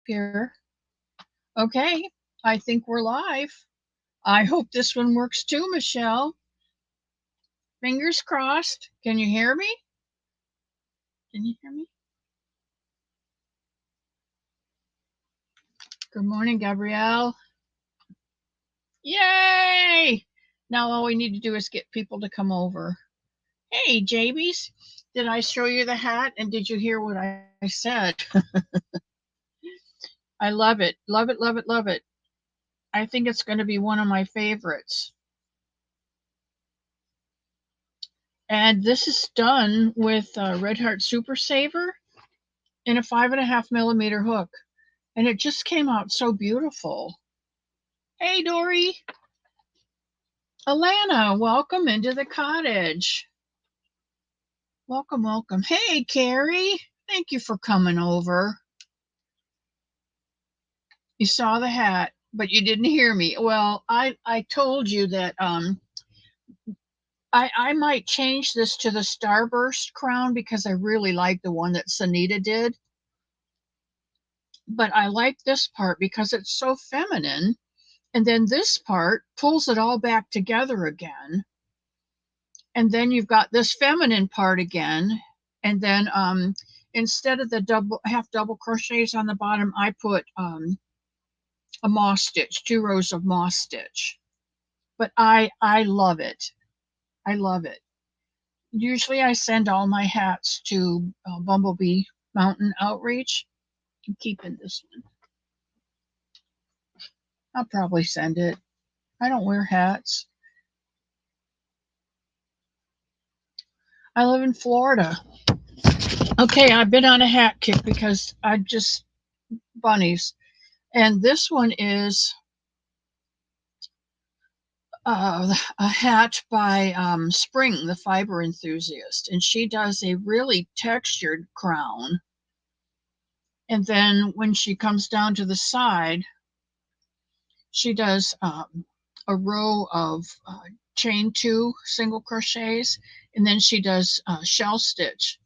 Here. Okay, I think we're live. I hope this one works too, Michelle. Fingers crossed. Can you hear me? Can you hear me? Good morning, Gabrielle. Yay! Now all we need to do is get people to come over. Hey, JBs, did I show you the hat and did you hear what I said? I love it. Love it, love it, love it. I think it's going to be one of my favorites. And this is done with Red Heart Super Saver in a 5.5 millimeter hook. And it just came out so beautiful. Hey, Dory. Alana, welcome into the cottage. Welcome, welcome. Hey, Carrie. Thank you for coming over. You saw the hat, but you didn't hear me. Well, I told you that I might change this to the Starburst crown because I really like the one that Sanita did. But I like this part because it's so feminine. And then this part pulls it all back together again. And then you've got this feminine part again. And then instead of the half double crochets on the bottom, I put a moss stitch, 2 rows of moss stitch. But I love it. I love it. Usually I send all my hats to Bumblebee Mountain Outreach. I'm keeping this one. I'll probably send it. I don't wear hats. I live in Florida. Okay, I've been on a hat kick because I just bunnies. And this one is a hat by Spring, the fiber enthusiast. And she does a really textured crown. And then when she comes down to the side, she does a row of chain 2 single crochets. And then she does shell stitch.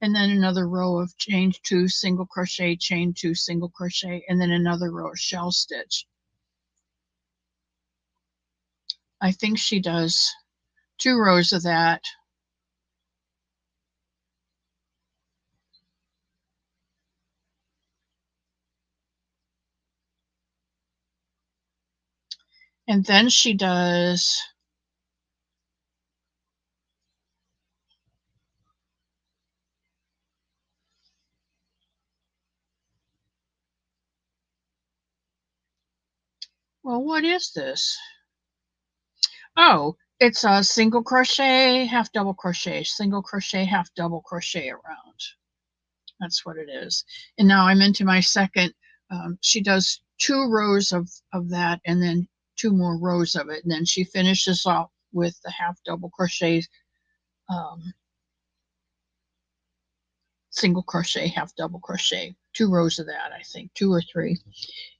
And then another row of chain 2 single crochet, chain 2 single crochet, and then another row of shell stitch. I think she does 2 rows of that. And then she does well, what is this? Oh, it's a single crochet, half double crochet, single crochet, half double crochet around. That's what it is. And now I'm into my second. She does 2 rows of that and then 2 more rows of it. And then she finishes off with the half double crochet, um, single crochet, half double crochet. 2 rows of that, I think, 2 or 3.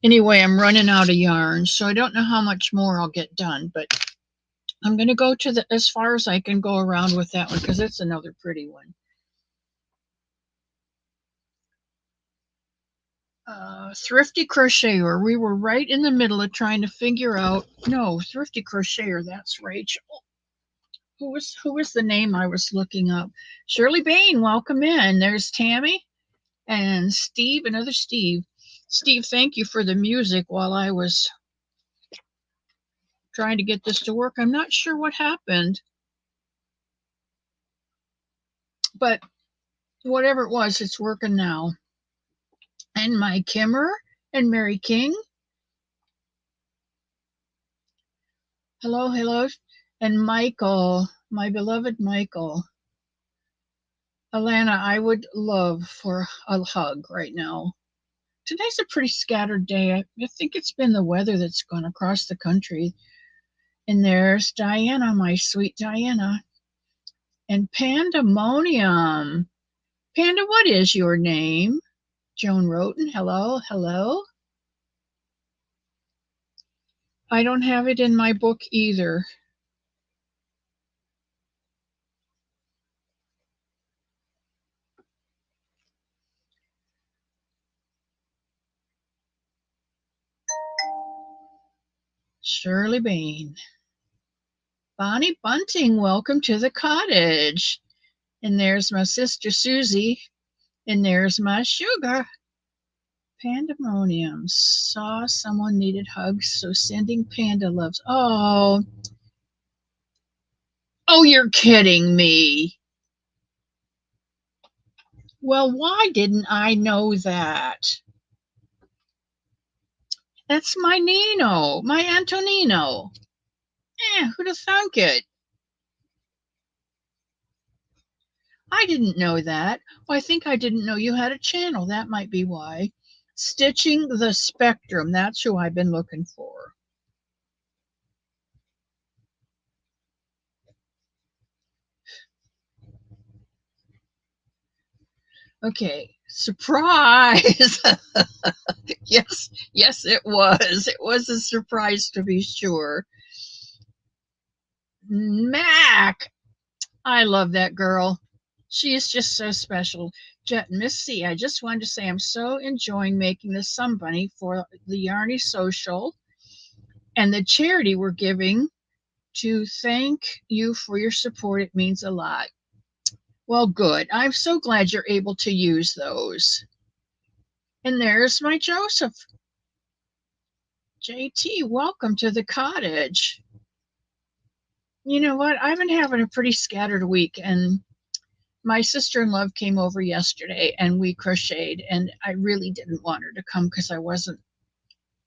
Anyway, I'm running out of yarn, so I don't know how much more I'll get done, but I'm going to go to the as far as I can go around with that one because it's another pretty one. Thrifty Crocheter. We were right in the middle of trying to figure out. No, Thrifty Crocheter. That's Rachel. Who was the name I was looking up? Shirley Bain. Welcome in. There's Tammy and Steve. Another Steve. Steve, thank you for the music while I was trying to get this to work. I'm not sure what happened, but whatever it was, it's working now. And Mike Kimmer and Mary King. Hello, hello. And Michael, my beloved Michael. Alana, I would love for a hug right now. Today's a pretty scattered day. I think it's been the weather that's gone across the country. And there's Diana, my sweet Diana. And Pandemonium. Panda, what is your name? Joan Roten, hello, hello. I don't have it in my book either. Shirley Bain. Bonnie Bunting, welcome to the cottage. And there's my sister Susie. And there's my sugar. Pandemonium. Saw someone needed hugs, so sending panda loves. Oh, you're kidding me. Well, why didn't I know that? That's my Nino, my Antonino. Who'd have thunk it? I didn't know that. Well, I think I didn't know you had a channel. That might be why. Stitching the Spectrum. That's who I've been looking for. Okay, surprise. yes, it was. It was a surprise to be sure. Mac, I love that girl. She is just so special. Miss C, I just wanted to say I'm so enjoying making this Sun Bunny for the Yarny Social and the charity we're giving to thank you for your support. It means a lot. Well, good. I'm so glad you're able to use those. And there's my Joseph. JT, welcome to the cottage. You know what? I've been having a pretty scattered week, and my sister-in-law came over yesterday and we crocheted, and I really didn't want her to come because I wasn't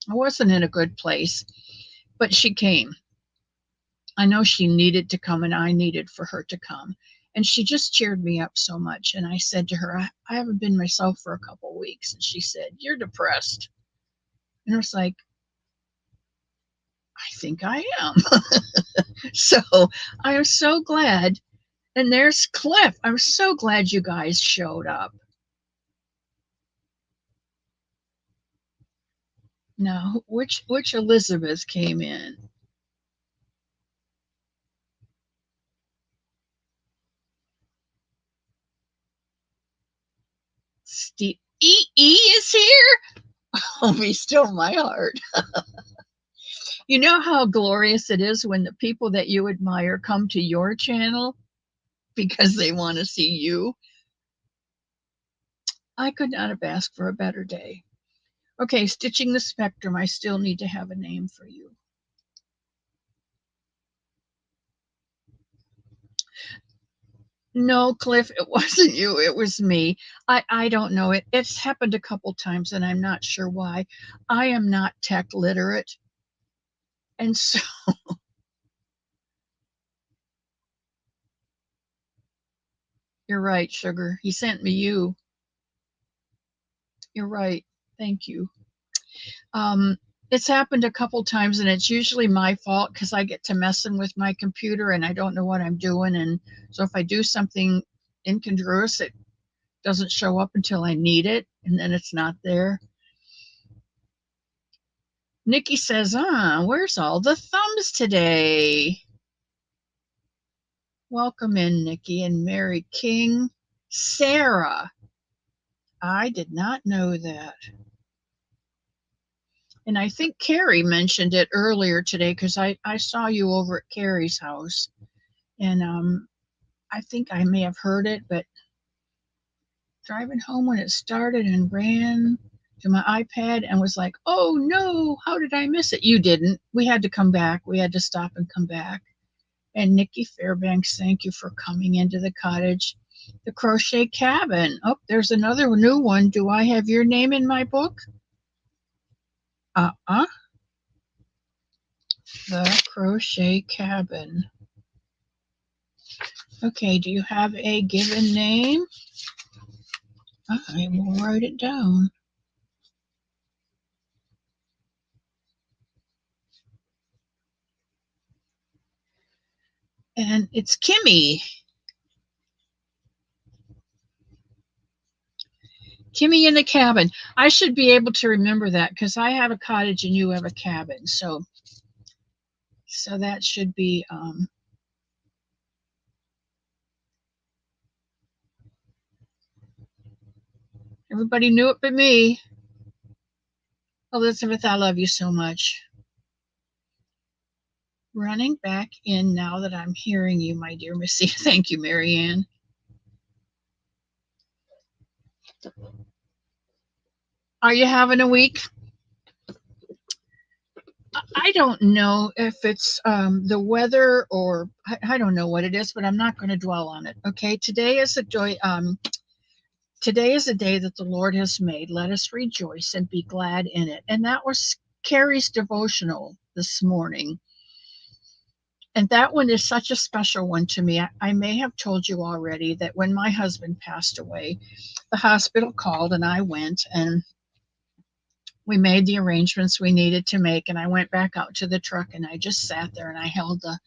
in a good place, but she came. I know she needed to come and I needed for her to come, and she just cheered me up so much. And I said to her, I haven't been myself for a couple of weeks. And she said, you're depressed. And I was like, I think I am. So I am so glad. And there's Cliff. I'm so glad you guys showed up. Now, which Elizabeth came in? Steve E is here. Oh, be still my heart. You know how glorious it is when the people that you admire come to your channel because they want to see you. I could not have asked for a better day. Okay, Stitching the Spectrum. I still need to have a name for you. No, Cliff, it wasn't you. It was me. I don't know. It's happened a couple times, and I'm not sure why. I am not tech literate. And so you're right, sugar. He sent me you. You're right. Thank you. It's happened a couple times, and it's usually my fault because I get to messing with my computer and I don't know what I'm doing. And so if I do something incongruous, it doesn't show up until I need it, and then it's not there. Nikki says, where's all the thumbs today? Welcome in, Nikki and Mary King. Sarah. I did not know that. And I think Carrie mentioned it earlier today because I saw you over at Carrie's house. And I think I may have heard it, but driving home when it started and ran to my iPad and was like, oh no, how did I miss it? You didn't. We had to come back. We had to stop and come back. And Nikki Fairbanks, thank you for coming into the cottage. The Crochet Cabin. Oh, there's another new one. Do I have your name in my book? Uh-uh. The Crochet Cabin. Okay, do you have a given name? I will write it down. And it's Kimmy. Kimmy in the Cabin. I should be able to remember that because I have a cottage and you have a cabin. So that should be everybody knew it but me. Elizabeth, I love you so much. running back in now that I'm hearing you, my dear Missy. Thank you, Marianne. Are you having a week? I don't know if it's the weather or I don't know what it is, but I'm not going to dwell on it. Okay, today is a joy. Today is a day that the Lord has made. Let us rejoice and be glad in it. And that was Carrie's devotional this morning. And that one is such a special one to me. I may have told you already that when my husband passed away, the hospital called and I went and we made the arrangements we needed to make. And I went back out to the truck and I just sat there and I held the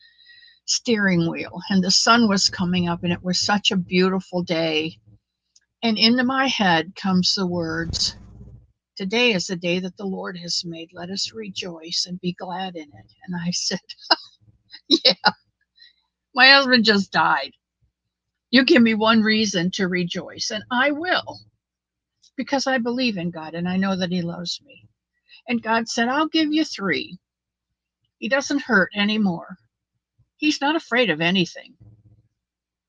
steering wheel and the sun was coming up and it was such a beautiful day. And into my head comes the words, today is the day that the Lord has made. Let us rejoice and be glad in it. And I said, yeah, my husband just died. You give me one reason to rejoice, and I will, because I believe in God and I know that He loves me. And God said, I'll give you 3. He doesn't hurt anymore. He's not afraid of anything.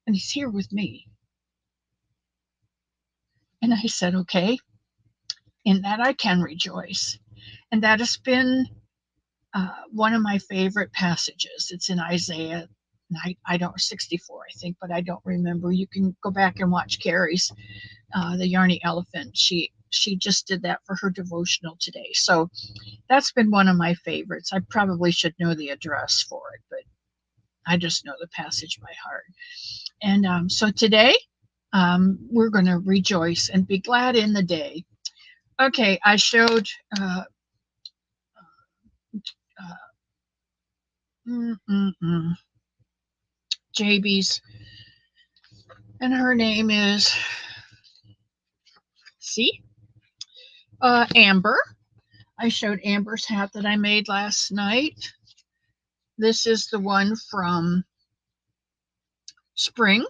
And He's here with me. And I said, okay, in that I can rejoice. And that has been one of my favorite passages. It's in Isaiah. I don't 64, I think, but I don't remember. You can go back and watch Carrie's the Yarny Elephant. She just did that for her devotional today. So that's been one of my favorites. I probably should know the address for it, but I just know the passage by heart. And so today we're going to rejoice and be glad in the day. Okay, I showed JB's, and her name is, see, Amber. I showed Amber's hat that I made last night. This is the one from Spring,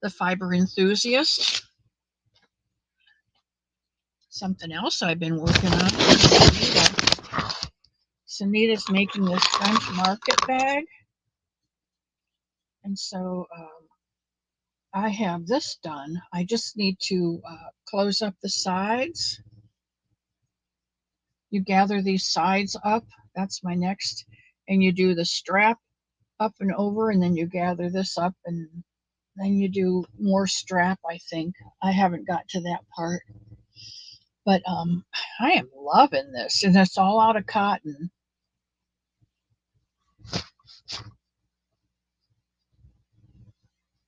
the Fiber Enthusiast. Something else I've been working on. Sunita's making this French market bag. And so I have this done. I just need to close up the sides. You gather these sides up. That's my next. And you do the strap up and over, and then you gather this up, and then you do more strap, I think. I haven't got to that part. But I am loving this, and it's all out of cotton.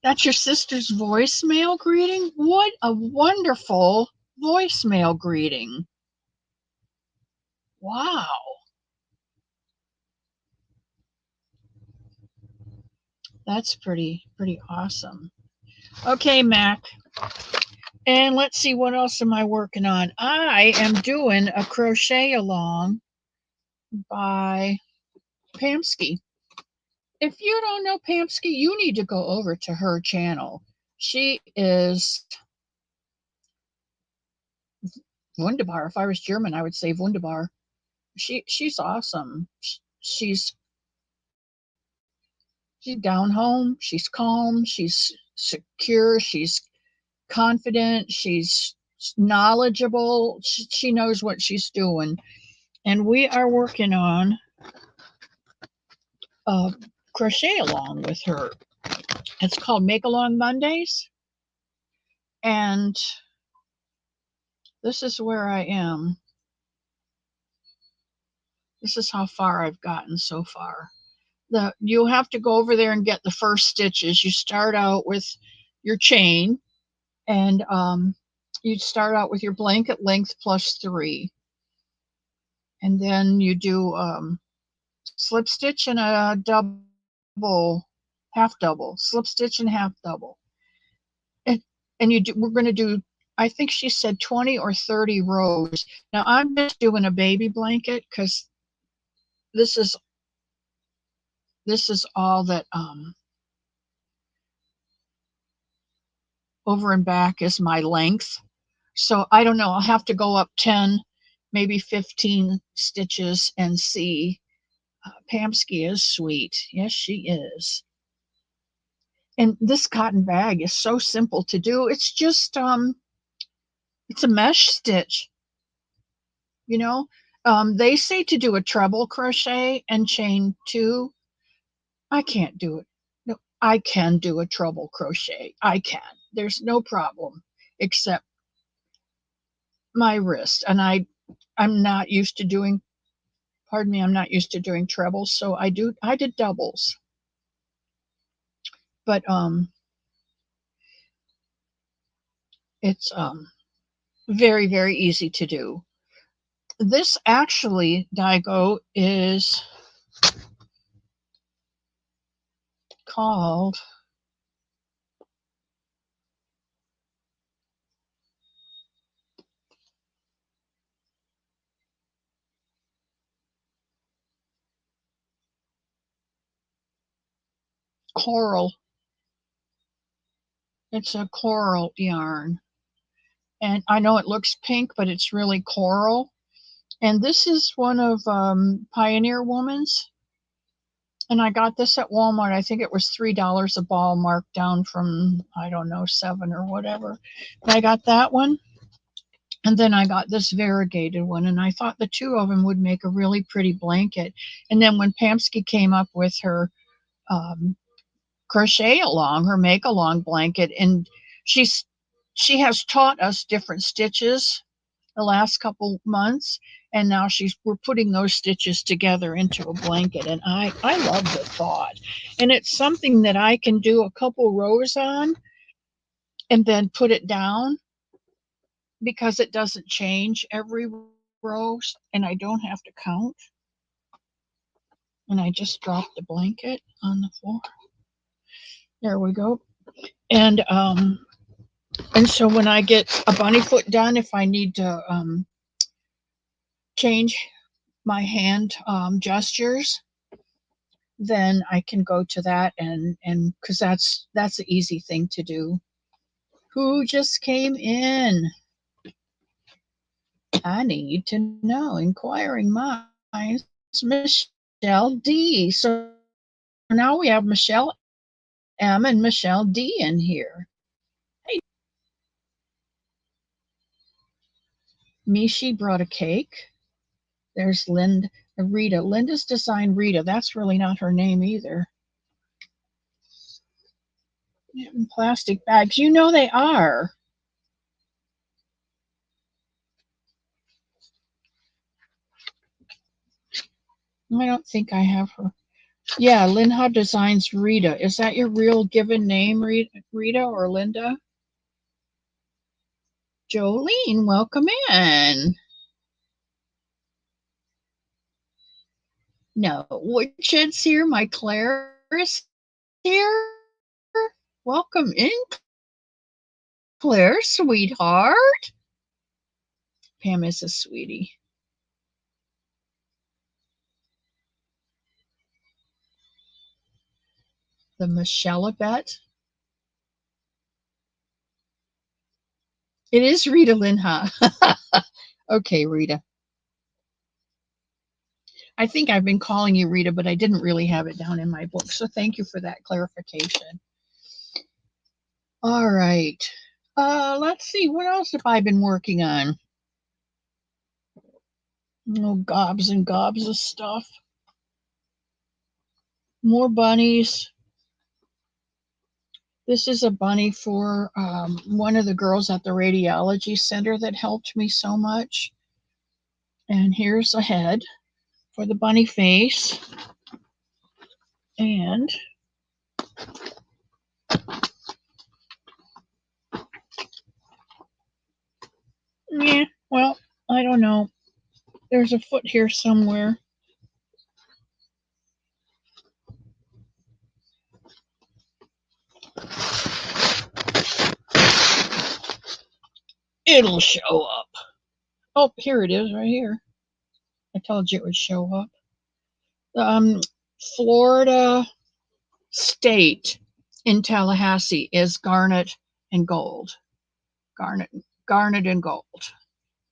That's your sister's voicemail greeting? What a wonderful voicemail greeting. Wow. That's pretty awesome. Okay, Mac. And let's see, what else am I working on? I am doing a crochet along by Pamsky. If you don't know Pamsky, you need to go over to her channel. She is wunderbar. If I was German, I would say wunderbar. She's awesome. She's down home. She's calm. She's secure. She's confident. She's knowledgeable. She knows what she's doing. And we are working on a crochet along with her. It's called Make Along Mondays. And this is where I am. This is how far I've gotten so far. You'll have to go over there and get the first stitches. You start out with your chain, and you start out with your blanket length plus 3. And then you do slip stitch and a double, half double, slip stitch and half double. And we're going to do, I think she said 20 or 30 rows. Now I'm just doing a baby blanket because this is all that over and back is my length. So I don't know, I'll have to go up 10, maybe 15 stitches and see Pamsky is sweet. Yes, she is. And this cotton bag is so simple to do. It's just it's a mesh stitch, you know. They say to do a treble crochet and chain two. I can't do it. No, I can do a treble crochet. I can. There's no problem except my wrist. And I'm not used to doing, pardon me, I'm not used to doing trebles, so I did doubles. But it's very, very easy to do. This actually, Daigo, is called coral. It's a coral yarn. And I know it looks pink, but it's really coral. And this is one of Pioneer Woman's. And I got this at Walmart. I think it was $3 a ball, marked down from, I don't know, 7 or whatever. But I got that one. And then I got this variegated one. And I thought the two of them would make a really pretty blanket. And then when Pamsky came up with her crochet along, her make along blanket, and she has taught us different stitches the last couple months, and now we're putting those stitches together into a blanket, and I love the thought. And it's something that I can do a couple rows on and then put it down because it doesn't change every row, and I don't have to count. And I just dropped the blanket on the floor. There we go. And so when I get a bunny foot done, if I need to change my hand gestures, then I can go to that, and because that's an easy thing to do. Who just came in? I need to know. Inquiring minds, Michelle D. So now we have Michelle M and Michelle D in here. Hey, Mishi brought a cake. There's Rita. Linda's Design Rita. That's really not her name either. Plastic bags. You know they are. I don't think I have her. Yeah, Linha Designs Rita. Is that your real given name, Rita or Linda? Jolene, welcome in. No, Woodshed's here. My Claire is here. Welcome in, Claire, sweetheart. Pam is a sweetie. The Michelleabette. It is Rita Linha. Okay, Rita. I think I've been calling you Rita, but I didn't really have it down in my book. So thank you for that clarification. All right. Let's see. What else have I been working on? Oh, gobs and gobs of stuff. More bunnies. This is a bunny for one of the girls at the radiology center that helped me so much. And here's a head for the bunny face. And yeah, well, I don't know. There's a foot here somewhere. It'll show up. Oh, here it is right here. I told you it would show up. Florida State in Tallahassee is garnet and gold. Garnet and gold.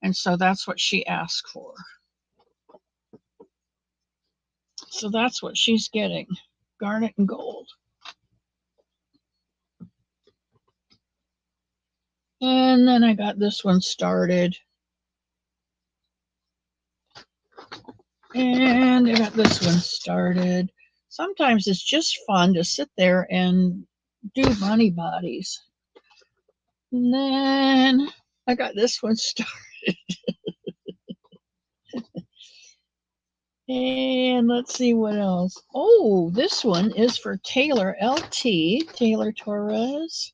And so that's what she asked for. So that's what she's getting, garnet and gold. And then I got this one started. And I got this one started. Sometimes it's just fun to sit there and do bunny bodies. And then I got this one started. And let's see what else. Oh, this one is for Taylor LT, Taylor Torres.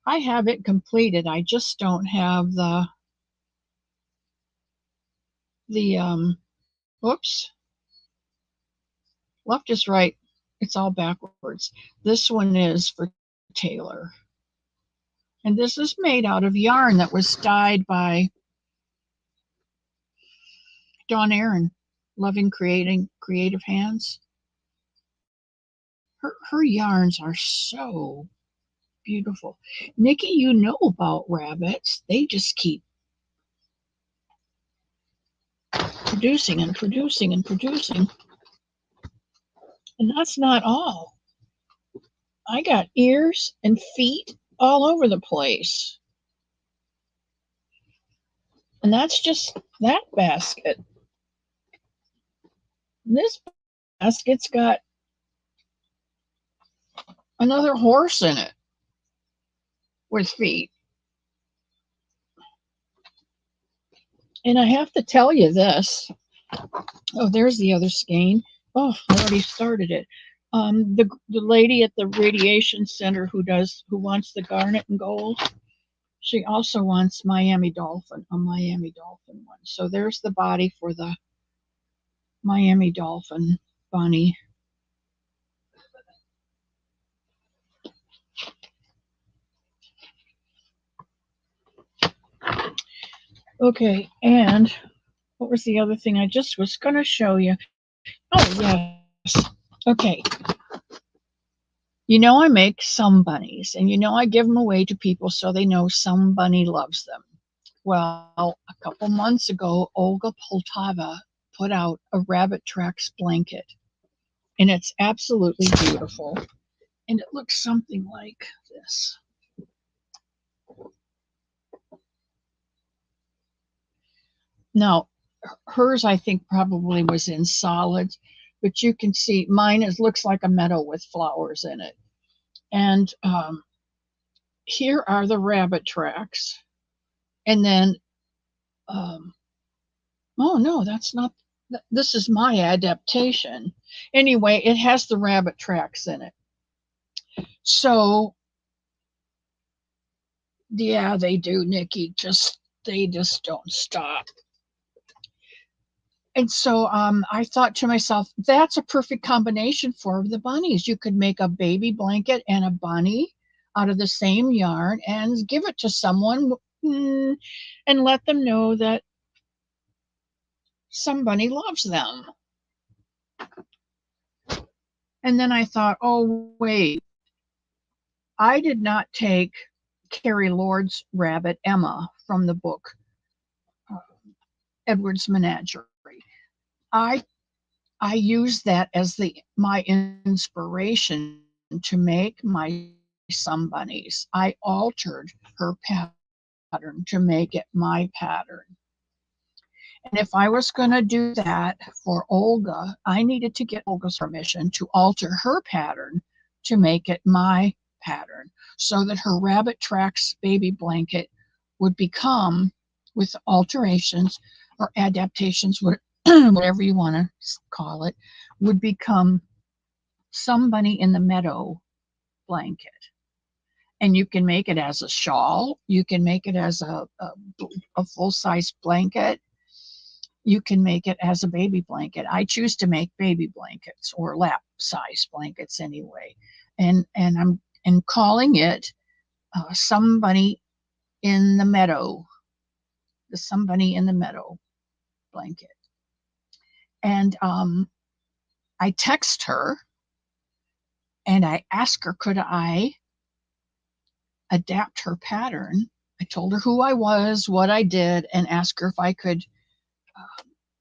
I have it completed. I just don't have the whoops. Left is right. It's all backwards. This one is for Taylor. And this is made out of yarn that was dyed by Dawn Aaron, Loving Creating Creative Hands. Her yarns are so beautiful. Nikki, you know about rabbits. They just keep producing and producing and producing. And that's not all. I got ears and feet all over the place. And that's just that basket. This basket's got another horse in it with feet. And I have to tell you this. Oh, there's the other skein. Oh, I already started it. The lady at the radiation center who wants the garnet and gold, she also wants Miami Dolphin, a Miami Dolphin one. So there's the body for the Miami Dolphin bunny. Okay, and what was the other thing I just was going to show you? Oh, yes. Okay. You know I make some bunnies, and you know I give them away to people so they know some bunny loves them. Well, a couple months ago, Olga Poltava put out a rabbit tracks blanket, and it's absolutely beautiful. And it looks something like this. Now, hers I think probably was in solids, but you can see mine looks like a meadow with flowers in it. And here are the rabbit tracks. And then, oh no, that's not, this is my adaptation. Anyway, it has the rabbit tracks in it. So, yeah, they do, Nikki. They just don't stop. And so I thought to myself, that's a perfect combination for the bunnies. You could make a baby blanket and a bunny out of the same yarn and give it to someone and let them know that somebody loves them. And then I thought, oh, wait, I did not take Carrie Lord's rabbit, Emma, from the book Edward's Menagerie. I used that as my inspiration to make my some bunnies. I altered her pattern to make it my pattern. And if I was going to do that for Olga, I needed to get Olga's permission to alter her pattern to make it my pattern so that her rabbit tracks baby blanket would become, with alterations or adaptations, whatever you want to call it, would become some bunny in the meadow blanket. And you can make it as a shawl. You can make it as a full-size blanket. You can make it as a baby blanket. I choose to make baby blankets or lap-size blankets anyway. And I'm calling it Some Bunny in the Meadow, the Some Bunny in the Meadow blanket. And I text her and I asked her, could I adapt her pattern? I told her who I was, what I did, and asked her if I could,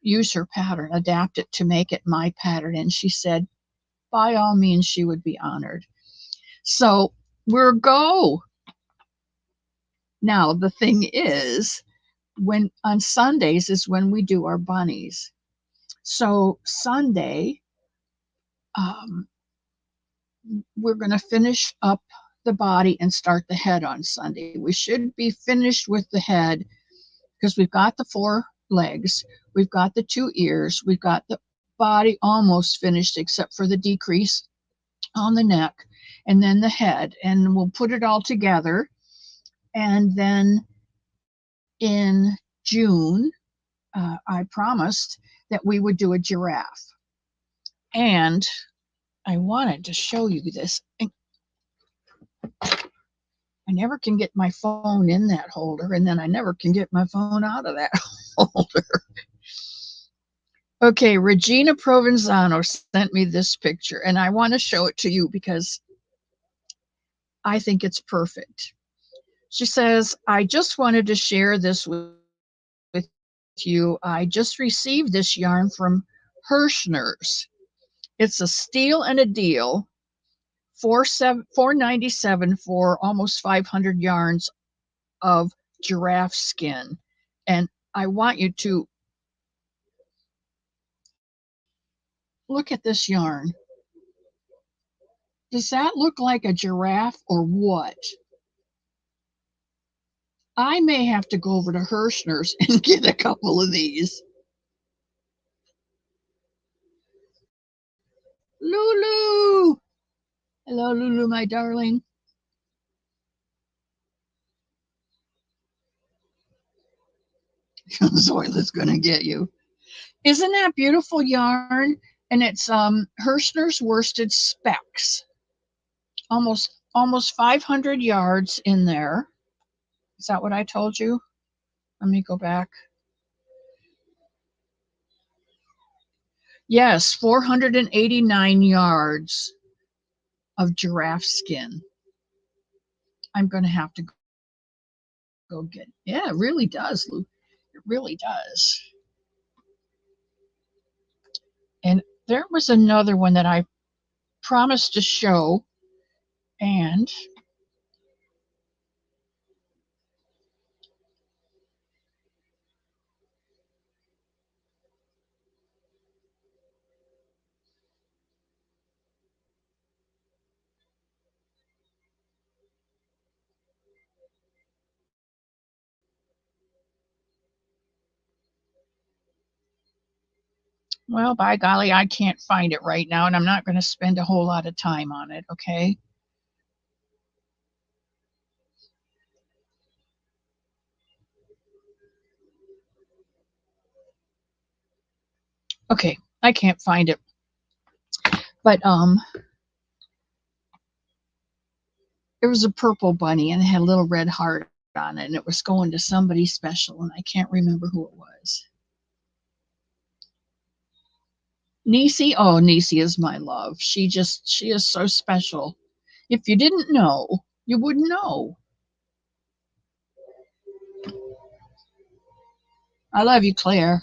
use her pattern, adapt it to make it my pattern. And she said, by all means, she would be honored. So we're go. Now, the thing is, when on Sundays is when we do our bunnies. So Sunday, we're going to finish up the body and start the head on Sunday. We should be finished with the head because we've got the 4 legs, we've got the 2 ears, we've got the body almost finished except for the decrease on the neck, and then the head, and we'll put it all together. And then in June, I promised that we would do a giraffe. And I wanted to show you this. I never can get my phone in that holder, and then I never can get my phone out of that holder. Okay, Regina Provenzano sent me this picture, and I want to show it to you because I think it's perfect. She says, I just wanted to share this with you. I just received this yarn from Hirschner's. It's a steal and a deal. $4.97 for almost 500 yards of giraffe skin. And I want you to look at this yarn. Does that look like a giraffe or what? I may have to go over to Hirschner's and get a couple of these. Lulu! Hello, Lulu, my darling. Zoila's gonna get you. Isn't that beautiful yarn? And it's Hirschner's worsted specs. Almost 500 yards in there. Is that what I told you? Let me go back. Yes, 489 yards of giraffe skin. I'm going to have to go get. Yeah, it really does, Lou. It really does. And there was another one that I promised to show, and well, by golly, I can't find it right now, and I'm not going to spend a whole lot of time on it, okay? Okay, I can't find it. But it was a purple bunny and it had a little red heart on it, and it was going to somebody special, and I can't remember who it was. Niecy, oh, Niecy is my love. She is so special. If you didn't know, you wouldn't know. I love you, Claire.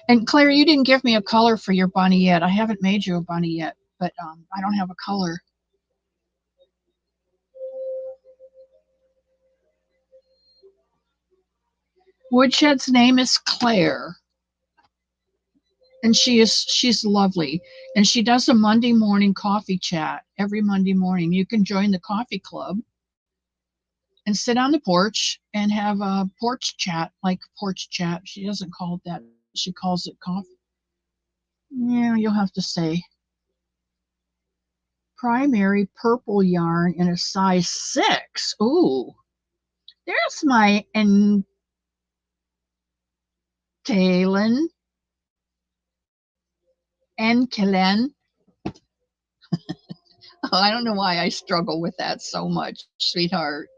And Claire, you didn't give me a color for your bunny yet. I haven't made you a bunny yet, but I don't have a color. Woodshed's name is Claire, and she's lovely. And she does a Monday morning coffee chat every Monday morning. You can join the coffee club and sit on the porch and have a porch chat, like porch chat. She doesn't call it that. She calls it coffee. Yeah, you'll have to say. Primary purple yarn in a size 6. Ooh, there's my Enkelen. Oh, I don't know why I struggle with that so much, sweetheart.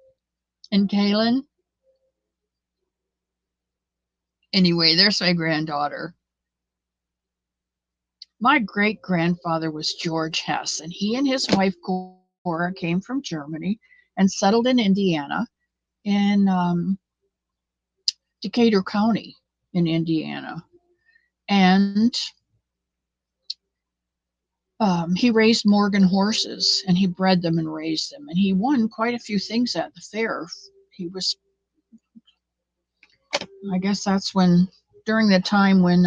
Enkelen. Anyway, there's my granddaughter. My great-grandfather was George Hess, and he and his wife Cora came from Germany and settled in Indiana in Decatur County in Indiana. And he raised Morgan horses, and he bred them and raised them. And he won quite a few things at the fair. He was, I guess that's when, during the time when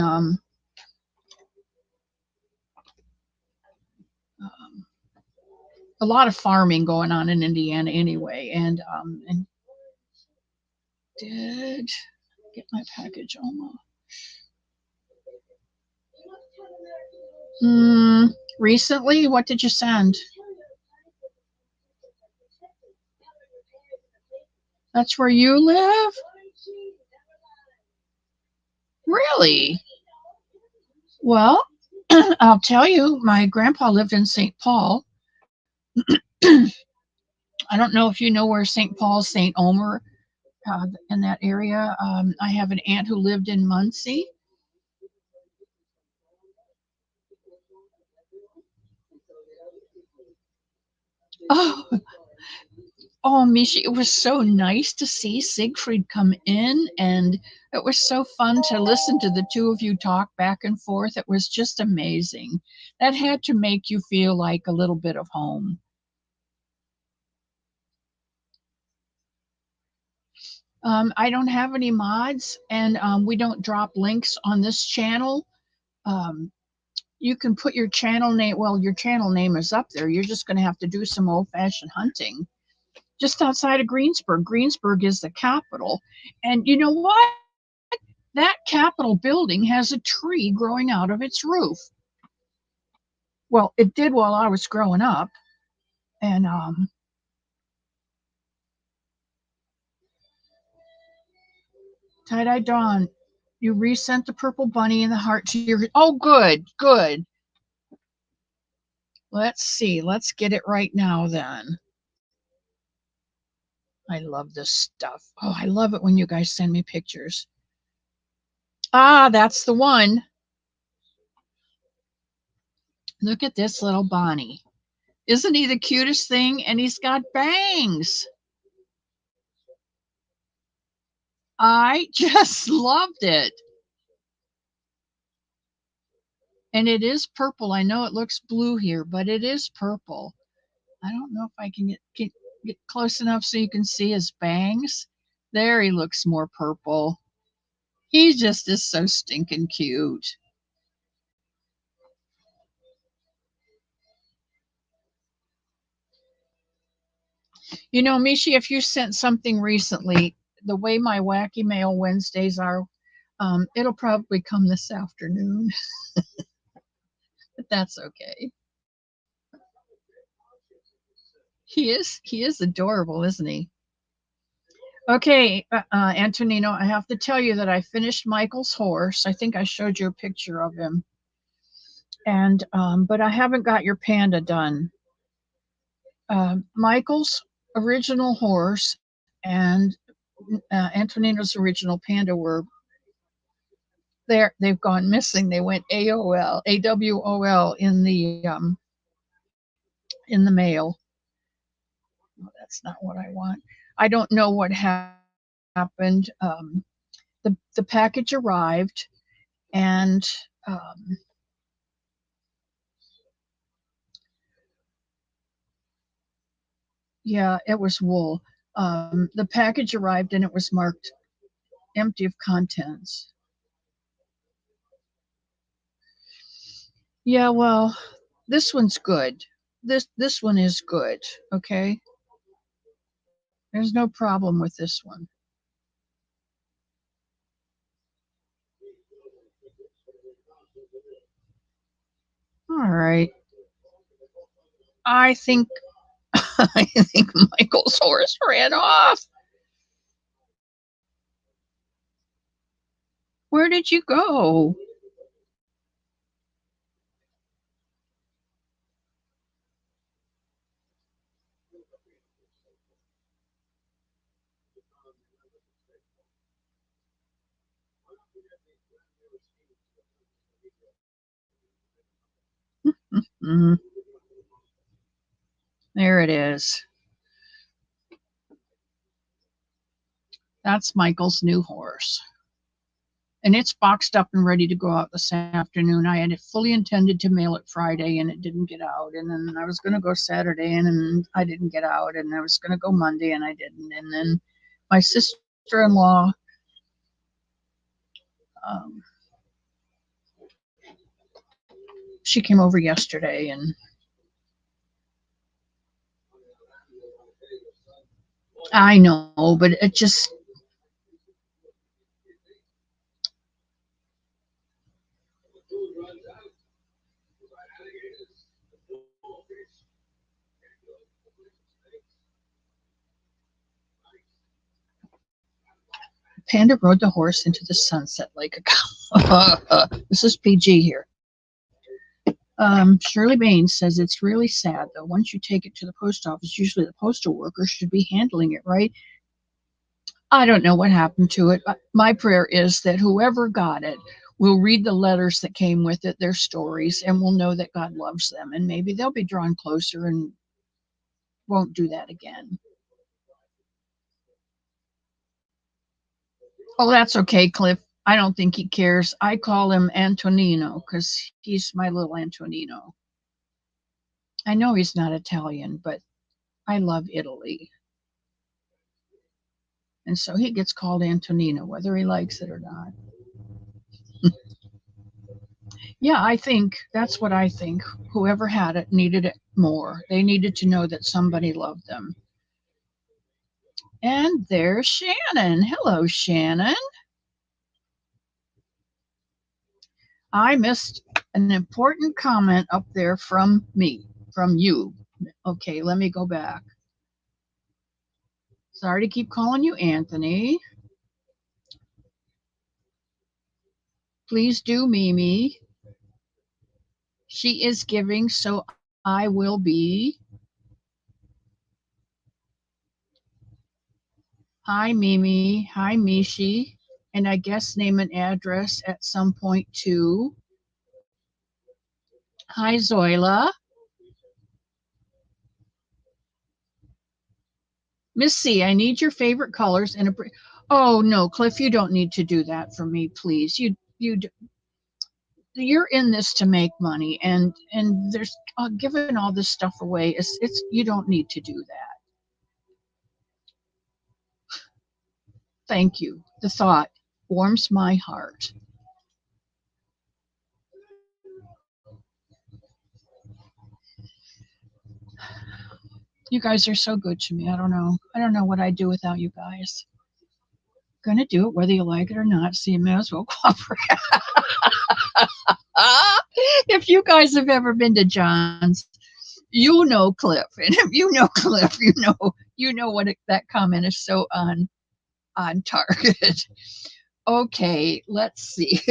a lot of farming going on in Indiana anyway. And did get my package almost. Recently, what did you send? That's where you live? Really? Well, I'll tell you, my grandpa lived in St. Paul. I don't know if you know where St. Paul, St. Omer, in that area. I have an aunt who lived in Muncie. Oh, oh, Mishi, it was so nice to see Siegfried come in, and it was so fun to listen to the two of you talk back and forth. It was just amazing. That had to make you feel like a little bit of home. I don't have any mods, and we don't drop links on this channel. Um, you can put your channel name, well, your channel name is up there. You're just going to have to do some old-fashioned hunting. Just outside of Greensburg. Greensburg is the capital. And you know what? That Capitol building has a tree growing out of its roof. Well, it did while I was growing up. And Tie-dye Dawn, you resent the purple bunny and the heart to your. Oh, good, good. Let's see. Let's get it right now then. I love this stuff. Oh, I love it when you guys send me pictures. Ah, that's the one. Look at this little Bonnie. Isn't he the cutest thing? And he's got bangs. I just loved it. And it is purple. I know it looks blue here, but it is purple. I don't know if I can get close enough so you can see his bangs. There he looks more purple. He just is so stinking cute. You know, Mishi, if you sent something recently, the way my Wacky Mail Wednesdays are, it'll probably come this afternoon, but that's okay. He is adorable, isn't he? Okay, Antonino, I have to tell you that I finished Michael's horse. I think I showed you a picture of him, and but I haven't got your panda done. Michael's original horse and Antonino's original panda were there. They've gone missing. They went AOL, AWOL in the mail. Oh, that's not what I want. I don't know what happened. The package arrived, and yeah, it was wool. The package arrived and it was marked empty of contents. Yeah, well, this one's good. This one is good. Okay, there's no problem with this one. All right. I think I think Michael's horse ran off. Where did you go? Mm, there it is. That's Michael's new horse. And it's boxed up and ready to go out this afternoon. I had it fully intended to mail it Friday and it didn't get out. And then I was going to go Saturday and I didn't get out. And I was going to go Monday and I didn't. And then my sister-in-law, um, she came over yesterday and I know, but it just, Panda rode the horse into the sunset like a cow. This is PG here. Shirley Baines says it's really sad though. Once you take it to the post office, usually the postal worker should be handling it, right? I don't know what happened to it. My prayer is that whoever got it will read the letters that came with it, their stories, and will know that God loves them. And maybe they'll be drawn closer and won't do that again. Oh, that's okay, Cliff. I don't think he cares. I call him Antonino because he's my little Antonino. I know he's not Italian, but I love Italy. And so he gets called Antonino, whether he likes it or not. Yeah, I think that's what I think. Whoever had it needed it more. They needed to know that somebody loved them. And there's Shannon. Hello, Shannon. I missed an important comment up there from me, from you. Okay, let me go back. Sorry to keep calling you Anthony. Please do Mimi. She is giving, so I will be. Hi, Mimi. Hi, Mishi. And I guess name and address at some point too. Hi, Zoila. Miss C, I need your favorite colors and a. Oh no, Cliff, you don't need to do that for me, please. You're in this to make money, and there's giving all this stuff away. It's you don't need to do that. Thank you. The thought warms my heart. You guys are so good to me. I don't know. I don't know what I'd do without you guys. Gonna do it whether you like it or not, so you may as well cooperate. If you guys have ever been to John's, you know Cliff, and if you know Cliff, you know what that comment is so on target. Okay, let's see.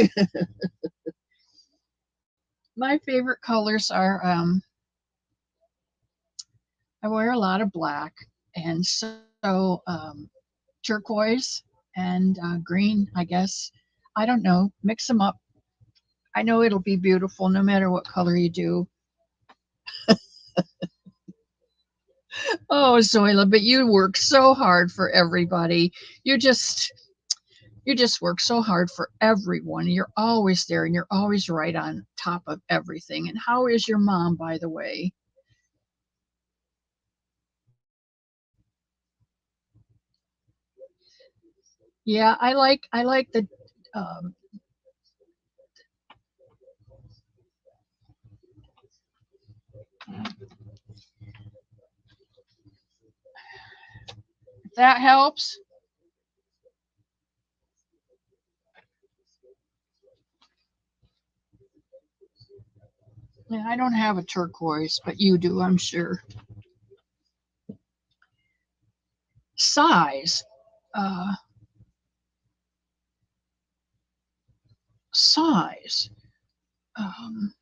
My favorite colors are I wear a lot of black, and so turquoise and green, I guess. I don't know. Mix them up. I know it'll be beautiful no matter what color you do. Oh, Zoila, but you work so hard for everybody. You just you just work so hard for everyone. You're always there and you're always right on top of everything. And how is your mom, by the way? Yeah, I like the um, if that helps. Yeah, I don't have a turquoise, but you do, I'm sure. Size. Uh, size. Um,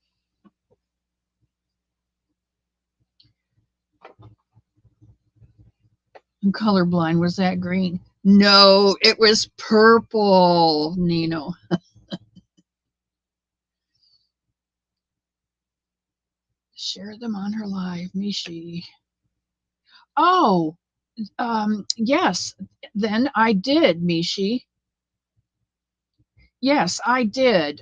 I'm colorblind. Was that green? No, it was purple, Nino. Share them on her live, Mishi. Oh, Yes, then I did, Mishi. Yes, I did.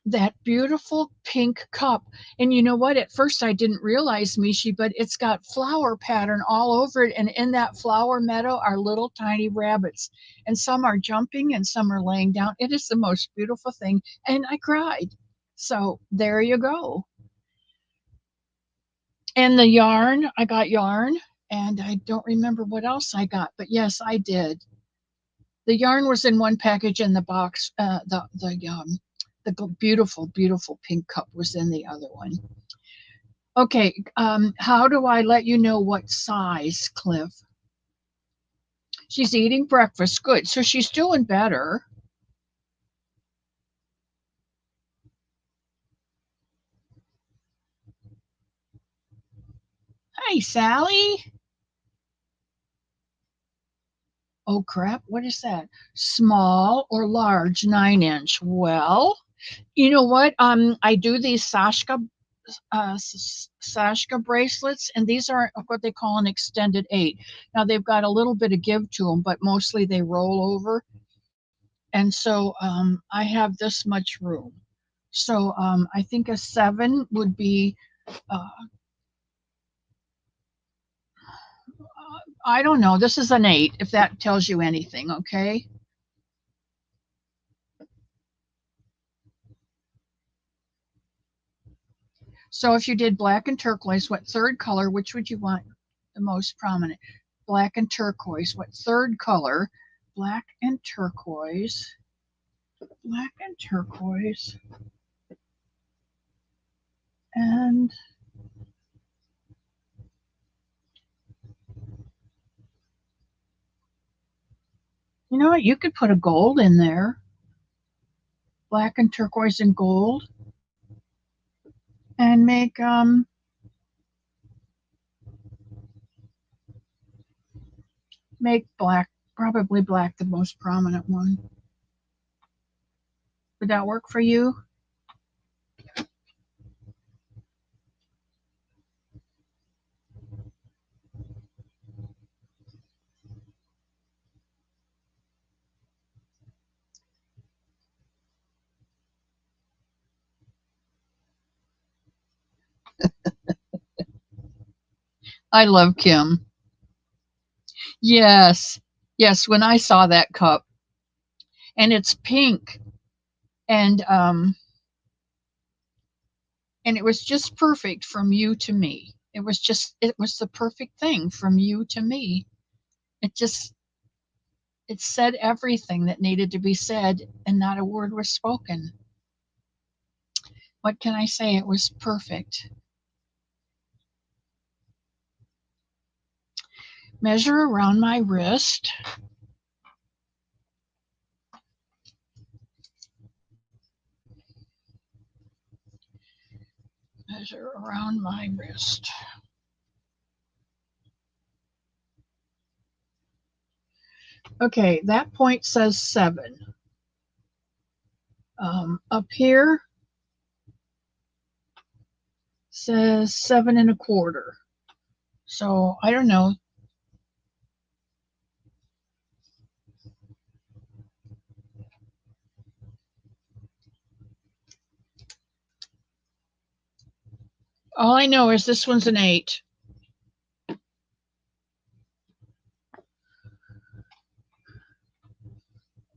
That beautiful pink cup. And you know what? At first I didn't realize, Mishi, but it's got flower pattern all over it. And in that flower meadow are little tiny rabbits. And some are jumping and some are laying down. It is the most beautiful thing. And I cried. So there you go. And the yarn, I got yarn. And I don't remember what else I got. But yes, I did. The yarn was in one package and the box, the beautiful, beautiful pink cup was in the other one. Okay, how do I let you know what size, Cliff? She's eating breakfast. Good. So she's doing better. Hey, Sally. Oh, crap. What is that? Small or large 9-inch? Well, you know what? I do these Sashka bracelets, and these are what they call an extended 8. Now they've got a little bit of give to them, but mostly they roll over. And so I have this much room. So I think a 7 would be, I don't know, this is an 8, if that tells you anything, okay? So if you did black and turquoise, what third color, which would you want the most prominent? Black and turquoise, what third color? Black and turquoise, black and turquoise, and you know what? You could put a gold in there, black and turquoise and gold, and make black, probably black, the most prominent one. Would that work for you? I love Kim. Yes, yes. When I saw that cup, and it's pink, and um, and it was just perfect from you to me. It was the perfect thing from you to me. It just, it said everything that needed to be said, and not a word was spoken. What can I say? It was perfect. Measure around my wrist. Measure around my wrist. Okay, that point says 7. Up here says 7 1/4. So I don't know. All I know is this one's an 8.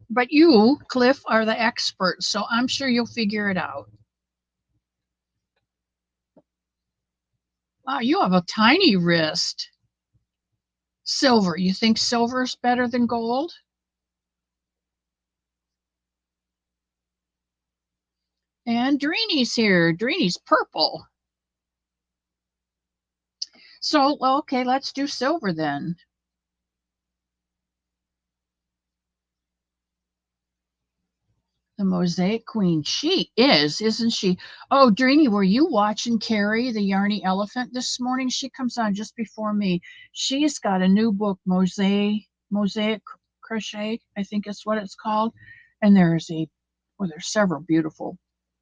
But you, Cliff, are the expert, so I'm sure you'll figure it out. Wow, you have a tiny wrist. Silver. You think silver's better than gold? And Dreeny's here. Dreeny's purple. So, okay, let's do silver then. The Mosaic Queen. She is, isn't she? Oh, Dreeny, were you watching Carrie, the Yarny Elephant, this morning? She comes on just before me. She's got a new book, Mosaic Crochet, I think is what it's called. And there's several beautiful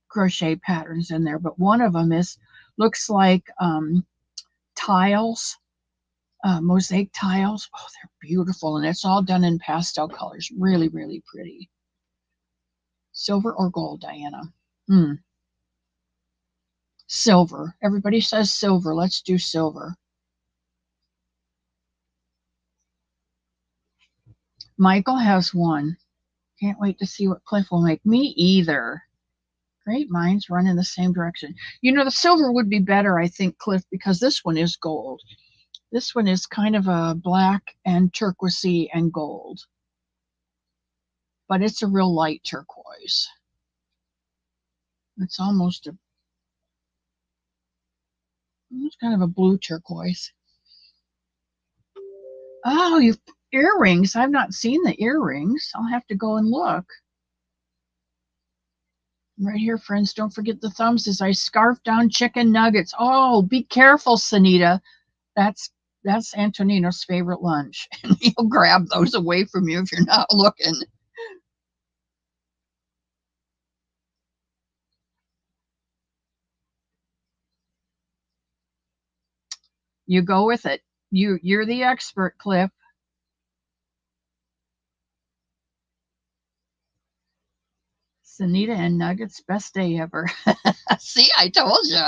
crochet patterns in there, but one of them looks like tiles, mosaic tiles. Oh, they're beautiful. And it's all done in pastel colors. Really, really pretty. Silver or gold, Diana? Silver. Everybody says silver. Let's do silver. Michael has one. Can't wait to see what Cliff will make. Me either. Great minds run in the same direction. You know, the silver would be better, I think, Cliff, because this one is gold. This one is kind of a black and turquoisey and gold. But it's a real light turquoise. It's almost a, it's kind of a blue turquoise. Oh, you earrings. I've not seen the earrings. I'll have to go and look. Right here, friends, don't forget the thumbs as I scarf down chicken nuggets. Oh, be careful, Sanita. That's Antonino's favorite lunch. And he'll grab those away from you if you're not looking. You go with it. You're the expert, Cliff. Sanita and nuggets, best day ever. See, I told you.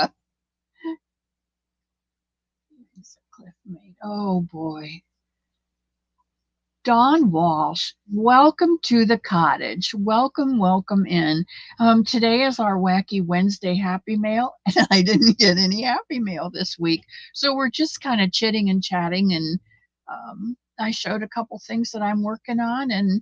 Cliff made. Oh boy. Dawn Walsh, welcome to the cottage. Welcome, welcome in. Today is our Wacky Wednesday Happy Mail, and I didn't get any Happy Mail this week. So we're just kind of chitting and chatting, and I showed a couple things that I'm working on, and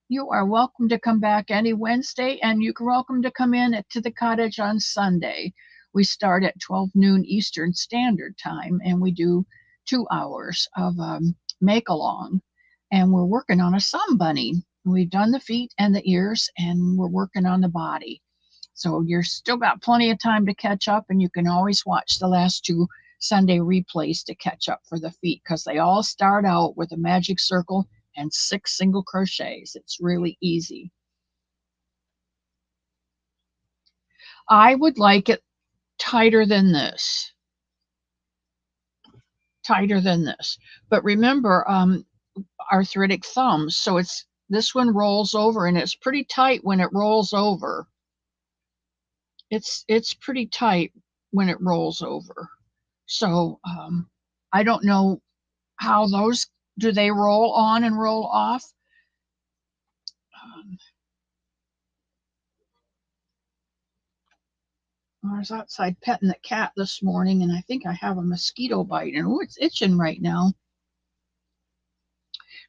you are welcome to come back any Wednesday, and you're welcome to come in to the cottage on Sunday. We start at 12 noon Eastern Standard Time, and we do 2 hours of make along, and we're working on a sun bunny. We've done the feet and the ears, and we're working on the body. So you're still got plenty of time to catch up, and you can always watch the last 2 Sunday replays to catch up for the feet, because they all start out with a magic circle and 6 single crochets. It's really easy. I would like it tighter than this. Tighter than this. But remember, arthritic thumbs, so this one rolls over, and it's pretty tight when it rolls over. It's pretty tight when it rolls over. So I don't know how those, do they roll on and roll off? I was outside petting the cat this morning, and I think I have a mosquito bite, and it's itching right now.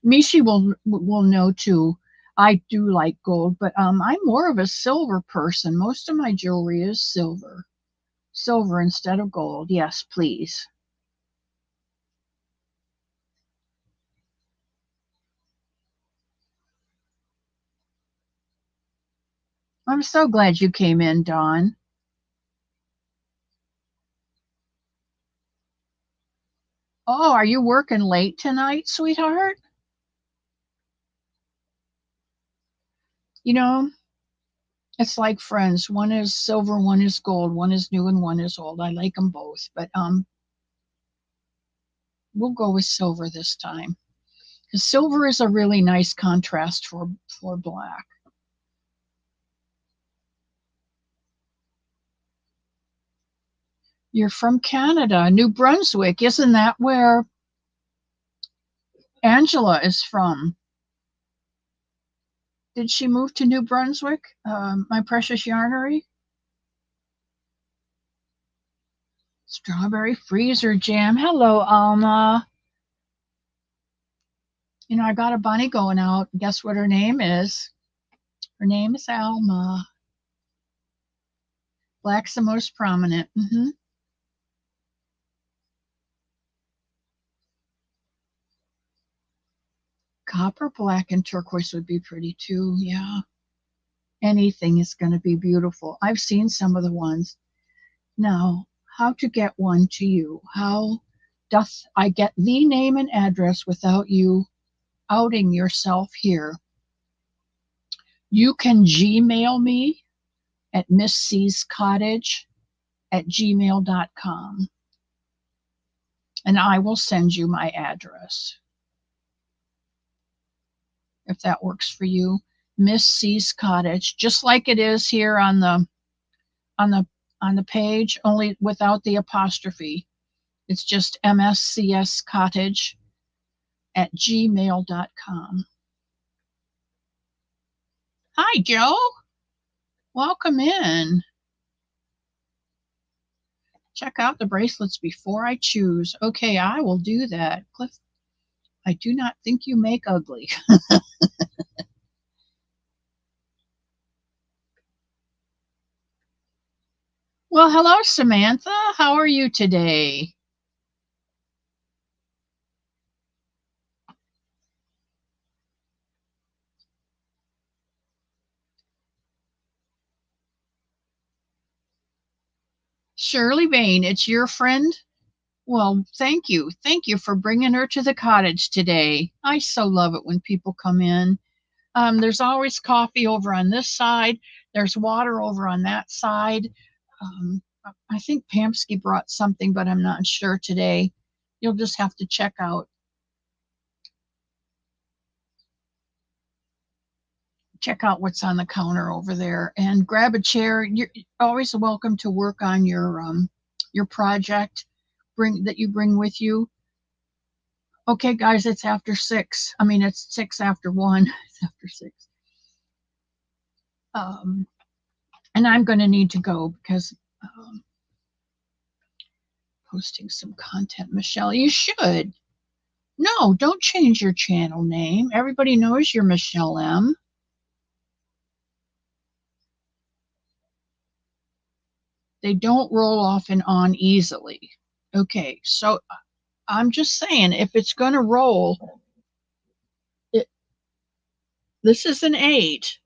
Mishi will know too. I do like gold, but I'm more of a silver person. Most of my jewelry is silver. Silver instead of gold. Yes, please. I'm so glad you came in, Dawn. Oh, are you working late tonight, sweetheart? You know, it's like friends. One is silver, one is gold, one is new, and one is old. I like them both, but we'll go with silver this time. Because silver is a really nice contrast for black. You're from Canada, New Brunswick. Isn't that where Angela is from? Did she move to New Brunswick, my precious yarnery? Strawberry freezer jam. Hello, Alma. You know, I got a bunny going out. Guess what her name is? Her name is Alma. Black's the most prominent. Copper, black, and turquoise would be pretty too. Yeah. Anything is going to be beautiful. I've seen some of the ones. Now, how to get one to you? How doth I get the name and address without you outing yourself here? You can Gmail me at missccottage@gmail.com. and I will send you my address if that works for you. Miss C's Cottage, just like it is here on the on the on the page, only without the apostrophe. It's just mscscottage@gmail.com. Hi, Joe. Welcome in. Check out the bracelets before I choose. Okay, I will do that. Cliff, I do not think you make ugly. Well, hello, Samantha. How are you today? Shirley Bain, it's your friend? Well, thank you. Thank you for bringing her to the cottage today. I so love it when people come in. There's always coffee over on this side. There's water over on that side. Um, I think Pamsky brought something, but I'm not sure today. You'll just have to check out what's on the counter over there and grab a chair. You're always welcome to work on your project that you bring with you. Okay, guys, it's after 6. I mean, it's 6 after 1. It's after 6. Um, and I'm going to need to go because posting some content. Michelle, you should. No, don't change your channel name. Everybody knows you're Michelle M. They don't roll off and on easily. Okay, so I'm just saying, if it's going to roll, it, this is an 8.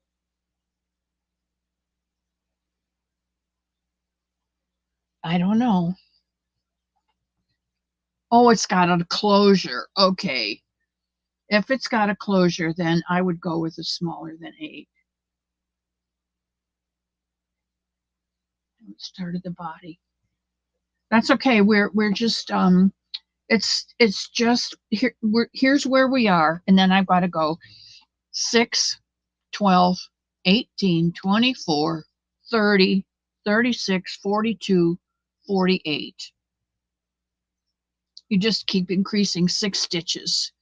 I don't know. Oh, it's got a closure. Okay. If it's got a closure, then I would go with a smaller than 8. Started the body. That's okay. We're just it's just here. Here's where we are, and then I've got to go 6, 12, 18, 24, 30, 36, 42, 48. You just keep increasing 6 stitches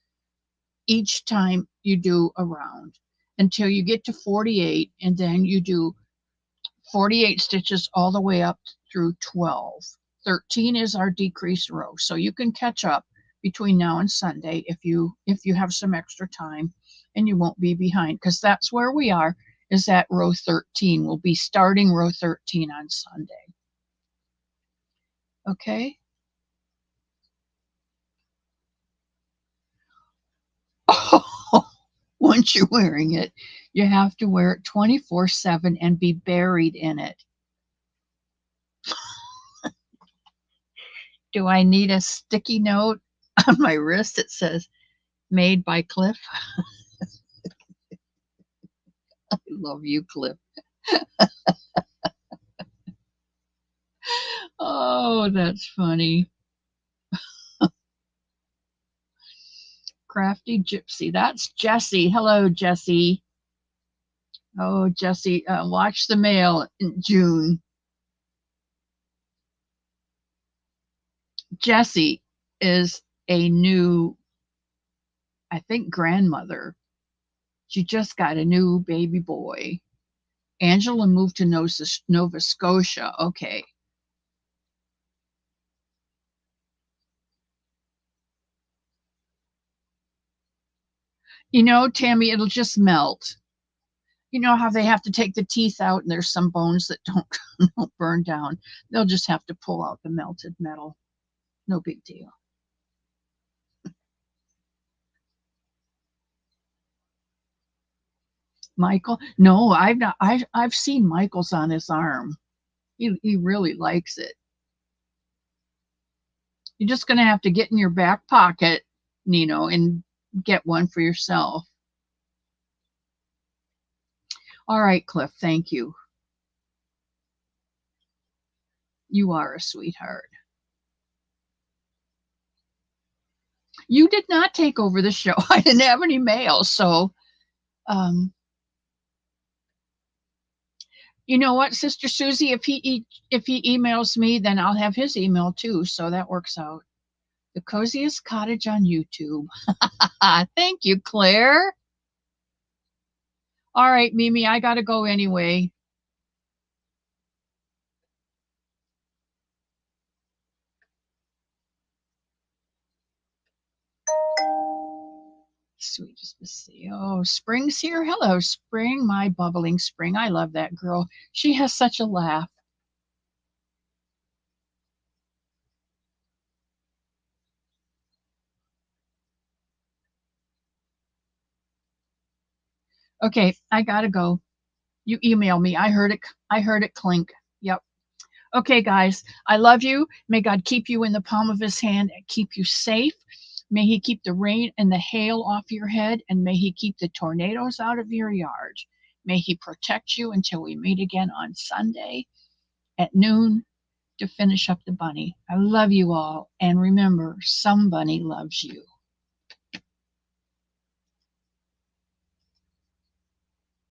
each time you do a round until you get to 48, and then you do 48 stitches all the way up through 12. 13 is our decreased row, so you can catch up between now and Sunday if you have some extra time, and you won't be behind, because that's where we are, is at row 13. We'll be starting row 13 on Sunday. Okay. Once you're wearing it, you have to wear it 24/7 and be buried in it. Do I need a sticky note on my wrist that says made by Cliff? I love you, Cliff. Oh, that's funny. Crafty Gypsy. That's Jessie. Hello, Jessie. Oh, Jessie, watch the mail in June. Jessie is a new, I think, grandmother. She just got a new baby boy. Angela moved to Nova Scotia. Okay. You know, Tammy, it'll just melt. You know how they have to take the teeth out and there's some bones that don't burn down. They'll just have to pull out the melted metal. No big deal. Michael? No, I've not. I've seen Michael's on his arm. He really likes it. You're just gonna have to get in your back pocket, and get one for yourself. All right, Cliff. Thank you. You are a sweetheart. You did not take over the show. I didn't have any mail. So, um, you know what, Sister Susie, if he emails me, then I'll have his email too. So that works out. The Coziest Cottage on YouTube. Thank you, Claire. All right, Mimi, I got to go anyway. Sweetest Missy. Oh, Spring's here. Hello, Spring, my bubbling Spring. I love that girl. She has such a laugh. Okay, I gotta go. You email me. I heard it. I heard it clink. Yep. Okay, guys. I love you. May God keep you in the palm of His hand and keep you safe. May He keep the rain and the hail off your head, and may He keep the tornadoes out of your yard. May He protect you until we meet again on Sunday at noon to finish up the bunny. I love you all. And remember, somebody loves you.